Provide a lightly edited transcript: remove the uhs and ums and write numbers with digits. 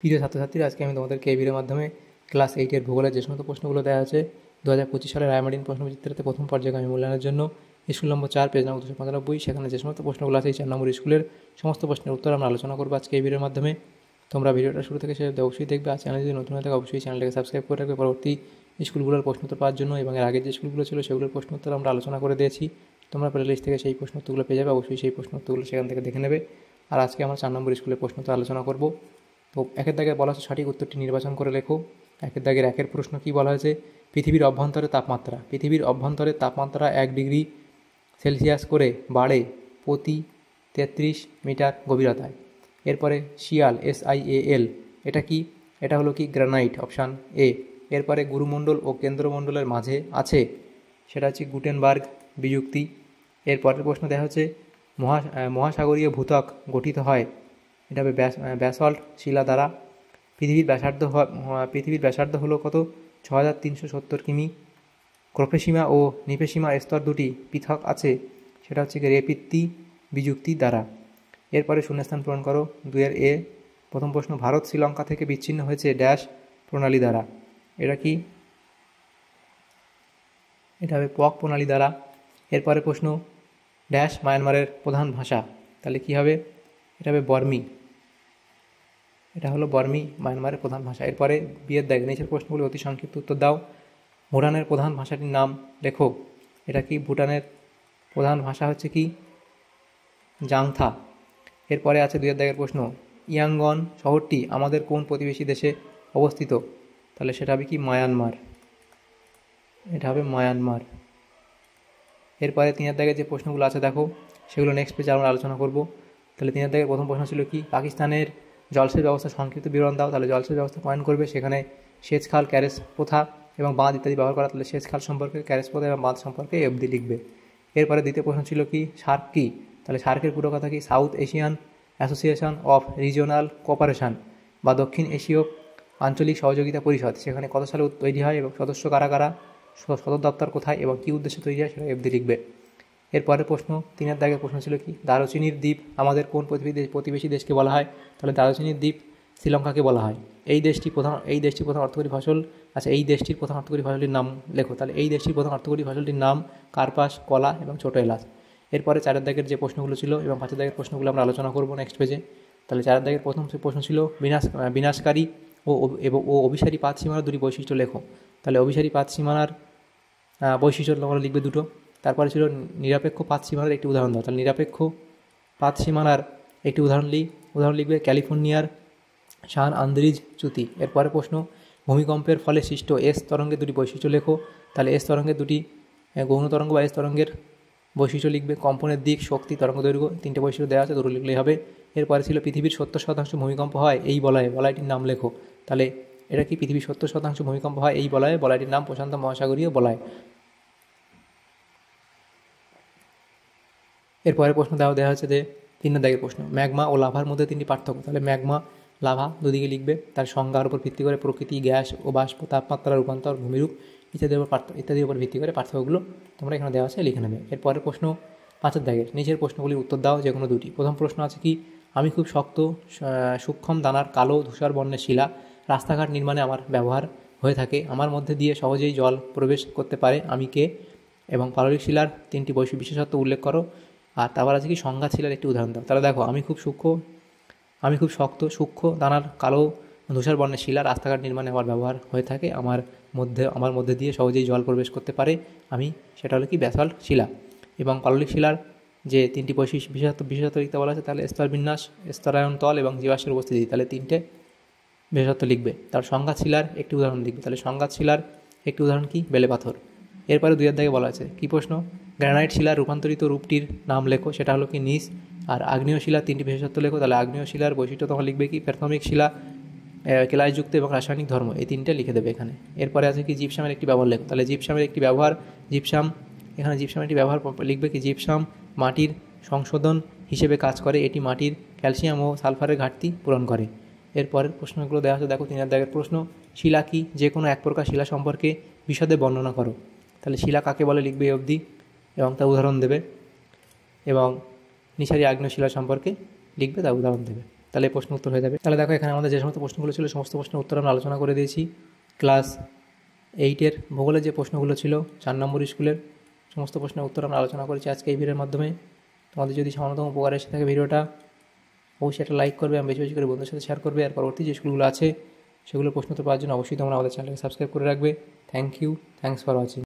প্রিয় ছাত্রছাত্রীরা, আজকে আমি তোমাদেরকে এই ভিডিওর মাধ্যমে ক্লাস 8-এর ভূগোলের যে সমস্ত প্রশ্নগুলো দেওয়া আছে 2025 সালের রায়মার্টিন প্রশ্নবিচিত্রাতে প্রথম পর্যায়গামী মূল্যায়নের জন্য স্কুল নম্বর 4 পেজ নম্বর 295, সেখানে যে সমস্ত প্রশ্নগুলো আছে এই 4 নম্বর স্কুলের সমস্ত প্রশ্নের উত্তর আমরা আলোচনা করবো আজকে এই ভিডিওর মাধ্যমে। তোমরা ভিডিওটা শুরু থেকে শেষ অবশ্যই দেখবে। আর চ্যানেল যদি নতুন হয়ে থাকে অবশ্যই চ্যানেলটাকে সাবস্ক্রাইব করে রাখবে পরবর্তী স্কুলগুলোর প্রশ্নোত্তর পাওয়ার জন্য। এবং এর আগের যে স্কুলগুলো ছিল সেগুলোর প্রশ্নোত্তর আমরা আলোচনা করে দিয়েছি, তোমরা প্লেলিস্ট থেকে সেই প্রশ্নোত্তরগুলো পেয়ে যাবে, অবশ্যই সেই প্রশ্নোত্তরগুলো সেখান থেকে দেখে নেবে। আর আজকে আমরা 4 নম্বর স্কুলের প্রশ্নোত্তর আলোচনা করব। তো একের দাগে বলা হচ্ছে সঠিক উত্তরটি নির্বাচন করে লেখো। একের দাগের একের প্রশ্ন কী বলা হয়েছে? পৃথিবীর অভ্যন্তরে তাপমাত্রা, পৃথিবীর অভ্যন্তরে তাপমাত্রা 1 ডিগ্রি সেলসিয়াস করে বাড়ে প্রতি 33 মিটার গভীরতায়। এরপরে শিয়াল, SIAL, এটা কি? এটা হলো কি গ্রানাইট, অপশান এ। এরপরে গুরুমণ্ডল ও কেন্দ্রমণ্ডলের মাঝে আছে, সেটা হচ্ছে গুটেনবার্গ বিযুক্তি। এরপরের প্রশ্ন দেখা হচ্ছে মহাসাগরীয় ভূত্বক গঠিত হয়, এটা হবে ব্যাসল্ট শিলা দ্বারা। পৃথিবীর ব্যাসার্ধ হলো কত? 6370 কিমি। ক্রোফেসীমা ও নিফেসীমা স্তর দুটি পৃথক আছে, সেটা হচ্ছে রেপিত্তি বিযুক্তি দ্বারা। এরপরে শূন্যস্থান পূরণ করো। 2-এর এ। প্রথম প্রশ্ন, ভারত শ্রীলঙ্কা থেকে বিচ্ছিন্ন হয়েছে ড্যাশ প্রণালী দ্বারা, এটা কি? এটা হবে পক প্রণালী দ্বারা। এরপরে প্রশ্ন, ড্যাশ মায়ানমারের প্রধান ভাষা, তাহলে কি হবে? এটা হবে বর্মি, এটা হলো বর্মি মায়ানমারের প্রধান ভাষা। এরপরে বিয়ের দাগ, নিচের প্রশ্নগুলি অতি সংক্ষিপ্ত উত্তর দাও। ভুটানের প্রধান ভাষাটির নাম লেখো, এটা কি? ভুটানের প্রধান ভাষা হচ্ছে কি? জাংথা। এরপরে আছে 2-এর দাগের প্রশ্ন, ইয়াঙ্গন শহরটি আমাদের কোন প্রতিবেশী দেশে অবস্থিত? তাহলে সেটা হবে কি? মায়ানমার, এটা হবে মায়ানমার। এরপরে 3-এর দাগের যে প্রশ্নগুলো আছে দেখো, সেগুলো নেক্সট পেজে আমরা আলোচনা করব। তাহলে 3-এর দাগের প্রথম প্রশ্ন ছিল কি? পাকিস্তানের জলসেচ ব্যবস্থা সংক্ষিপ্ত বিবরণ দাও। তাহলে জলসেচ ব্যবস্থা পয়েন্ট করবে, সেখানে সেচ খাল, ক্যারেজ প্রথা এবং বাঁধ ইত্যাদি ব্যবহার করা। তাহলে সেচ খাল সম্পর্কে, ক্যারেজ প্রথা এবং বাঁধ সম্পর্কে অবধি লিখবে। এরপরে দ্বিতীয় প্রশ্ন ছিল কি? সার্ক কি? তাহলে সার্কের পুরো কথা কি? South Asian association of regional cooperation বা দক্ষিণ এশীয় আঞ্চলিক সহযোগিতা পরিষদ। সেখানে কত সালে তৈরি হয় এবং সদস্য কারা কারা, সদর দপ্তর কোথায় এবং কী উদ্দেশ্যে তৈরি হয়, সেটা অবধি লিখবে। এরপরের প্রশ্ন 3-এর দাগের প্রশ্ন ছিল কি? দারুচিনির দ্বীপ আমাদের কোন প্রতিবেশী দেশকে বলা হয়? তাহলে দারুচিনির দ্বীপ শ্রীলঙ্কাকে বলা হয়। এই দেশটির প্রধান অর্থকরী ফসল, আচ্ছা এই দেশটির প্রধান অর্থকরী ফসলটির নাম লেখো। তাহলে এই দেশটির প্রধান অর্থকরী ফসলটির নাম কার্পাস, কলা এবং ছোটো এলাচ। এরপরে 4-এর দাগের যে প্রশ্নগুলো ছিল এবং 5-এর দাগের প্রশ্নগুলো আমরা আলোচনা করব নেক্সট পেজে। তাহলে 4-এর দাগের প্রথম প্রশ্ন ছিল বিনাশকারী ও অভিসারী পাত সীমানার দুটি বৈশিষ্ট্য লেখো। তাহলে অভিসারী পাত সীমানার বৈশিষ্ট্য তোমরা লিখবে দুটো। তারপরে ছিল নিরপেক্ষ পাত সীমানার একটি উদাহরণ দাও। তাহলে নিরপেক্ষ পাত সীমানার একটি উদাহরণ লিখবে ক্যালিফোর্নিয়ার সান আন্দ্রিজ চুক্তি। এরপরে প্রশ্ন, ভূমিকম্পের ফলে সৃষ্ট এস তরঙ্গের দুটি বৈশিষ্ট্য লেখো। তাহলে এস তরঙ্গের দুটি গৌণ তরঙ্গ বা এস তরঙ্গের বৈশিষ্ট্য লিখবে, কম্পনের দিক, শক্তি, তরঙ্গ দৈর্ঘ্য, 3টে বৈশিষ্ট্য দেওয়া আছে, দুটো লিখলেই হবে। এরপরে ছিল পৃথিবীর 70% ভূমিকম্প হয় এই বলয়টির নাম লেখো। তাহলে এটা কি? পৃথিবীর 70% ভূমিকম্প হয় এই বলয়টির নাম প্রশান্ত মহাসাগরীয় বলয়। এরপরে প্রশ্ন দেওয়া হচ্ছে যে 3-এর দাগের প্রশ্ন, ম্যাগমা ও লাভার মধ্যে 3টি পার্থক্য। তাহলে ম্যাগমা, লাভা দুদিকে লিখবে, তার সংজ্ঞার উপর ভিত্তি করে প্রকৃতি, গ্যাস ও বাষ্প, তাপমাত্রা, রূপান্তর, ভূমিরূপ ইত্যাদির উপর ভিত্তি করে পার্থক্যগুলো তোমরা এখানে দেওয়া আছে লিখে নেবে। এরপরের প্রশ্ন 5-এর দাগের, নিচের প্রশ্নগুলির উত্তর দাও যে কোনো দুটি। প্রথম প্রশ্ন আছে কি? আমি খুব শক্ত সূক্ষ্ম দানার কালো ধূসর বর্ণের শিলা রাস্তাঘাট নির্মাণে আমার ব্যবহার হয়ে থাকে, আমার মধ্যে দিয়ে সহজেই জল প্রবেশ করতে পারে, আমি কে? এবং পাললিক শিলার 3টি বিশেষত্ব উল্লেখ করো। আর তারপর আছে কি? সংঘাত শিলার একটি উদাহরণ দাও। তাহলে দেখো, আমি খুব শক্ত সূক্ষ্ম দানার কালো ধূসর বর্ণের শিলা রাস্তাঘাট নির্মাণে আমার ব্যবহার হয়ে থাকে, আমার মধ্যে দিয়ে সহজেই জল প্রবেশ করতে পারে, সেটা হলো কি? ব্যাসল্ট শিলা। এবং পাললিক শিলার যে 3টি বিশেষত্ব লিখতে বলা আছে, তাহলে স্তরবিন্যাস, স্তরায়ন তল এবং জীবাশ্মের উপস্থিতি, তাহলে 3টে বিশেষত্ব লিখবে। তার সংঘাত শিলার একটি উদাহরণ লিখবে। তাহলে সংঘাত শিলার একটি উদাহরণ কি? বেলে পাথর। এরপরে 2-এর দাগে বলা আছে কি প্রশ্ন? গ্রানাইট শিলার রূপান্তরিত রূপটির নাম লেখো, সেটা হলো কি? নিস। আর আগ্নেয় শিলার 3টি বিশেষত্ব লেখো। তাহলে আগ্নেয় শিলার বৈশিষ্ট্য তোমরা লিখবে কি? প্রাথমিক শিলা, কেলাসযুক্ত এবং রাসায়নিক ধর্ম, এই 3টে লিখে দেবে এখানে। এরপরে আছে কি? জিপসামের একটি ব্যবহার লেখো। তাহলে জিপসামের একটি ব্যবহার, জিপসামের একটি ব্যবহার লিখবে কি? জিপসাম মাটির সংশোধন হিসেবে কাজ করে, এটি মাটির ক্যালসিয়াম ও সালফারের ঘাটতি পূরণ করে। এরপরের প্রশ্নগুলো দেওয়া আছে দেখো। 3-এর দাগের প্রশ্ন, শিলা কি? যে কোনো এক প্রকার শিলা সম্পর্কে বিশদে বর্ণনা করো। তাহলে শিলা কাকে বলে লিখবে অবধি এবং তার উদাহরণ দেবে, এবং নিশারী আগ্নেয় শিলা সম্পর্কে লিখবে, তার উদাহরণ দেবে। তাহলে এই প্রশ্ন উত্তর হয়ে যাবে। তাহলে দেখো এখানে আমাদের যে সমস্ত প্রশ্নগুলো ছিল সমস্ত প্রশ্নের উত্তর আমরা আলোচনা করে দিয়েছি। ক্লাস 8-এর ভূগোলের যে প্রশ্নগুলো ছিল 4 নম্বর স্কুলের সমস্ত প্রশ্নের উত্তর আমরা আলোচনা করেছি আজকে এই ভিডিওর মাধ্যমে। তোমাদের যদি সামান্যতম উপকার এসে থাকে ভিডিওটা, অবশ্যই একটা লাইক করবে, বেশি বেশি করে বন্ধুদের সাথে শেয়ার করবে। আর পরবর্তী যে স্কুলগুলো আছে সেগুলোর প্রশ্ন উত্তর পাওয়ার জন্য অবশ্যই তোমরা আমাদের চ্যানেলকে সাবস্ক্রাইব করে রাখবে। Thank you, thanks for watching.